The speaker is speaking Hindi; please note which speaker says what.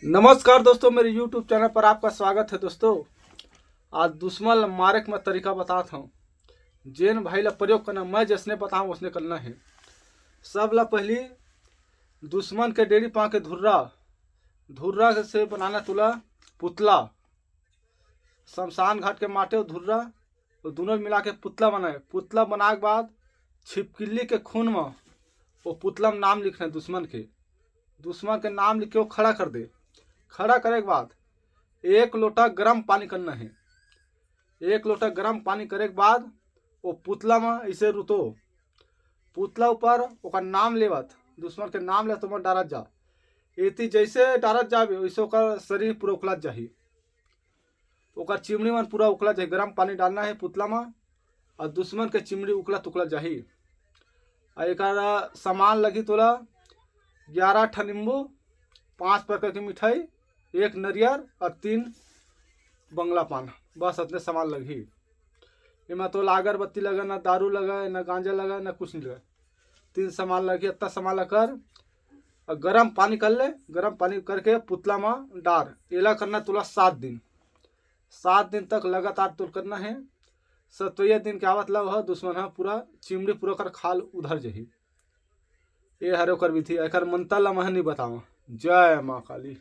Speaker 1: नमस्कार दोस्तों, मेरे YouTube चैनल पर आपका स्वागत है। दोस्तों, आज दुश्मन मारे के मैं तरीका बताता हूँ। जेन भाई ला प्रयोग करना, मैं जैसने बताऊँ उसने करना है। सब ला पहली दुश्मन के डेरी पा के धुर्रा से बनाना तुला पुतला। शमशान घाट के माटे और धुर्रा और दोनों मिला के पुतला बनाए। पुतला बनाए के बाद छिपकली के खून में वो पुतला में नाम लिखना है दुश्मन के नाम लिख के वो खड़ा कर दे। खड़ा करे के बाद 1 लोटा गर्म पानी करना है। 1 लोटा गर्म पानी करे के बाद वो पुतला में ऐसे रुतो। पुतला ऊपर ओकर नाम लेवत, दुश्मन के नाम ले तो डारत जा। एती जैसे डारत जाबे वैसे ओकर शरीर पूरा उखलत जाही। ओकर चिमड़ी में पूरा उखलत जाही। गर्म पानी डालना है पुतला में और दुश्मन के चिमड़ी उखलत जाही। और एक सामान लगी तोला 11 ठा नींबू, 5 प्रकार की मिठाई, 1 नरियर और 3 बंगला पान। बस इतने सामान लगी। इमा तो अगरबत्ती लगा, ना दारू लगा, ना गांजा लगा, ना कुछ नहीं लगा। 3 सामान लगी। इतना सामान लगकर और गर्म पानी कर ले। गर्म पानी करके पुतला में डार। एला करना तुला 7 दिन। 7 दिन तक लगातार तुल करना है। 7वें दिन क्या मतलब है, दुश्मन है पूरा चिमड़ी पूरा कर खाल उधर जही। ये हरो कर विधि एकर मंत्र ला मैं नहीं बतावा। जय माँ काली।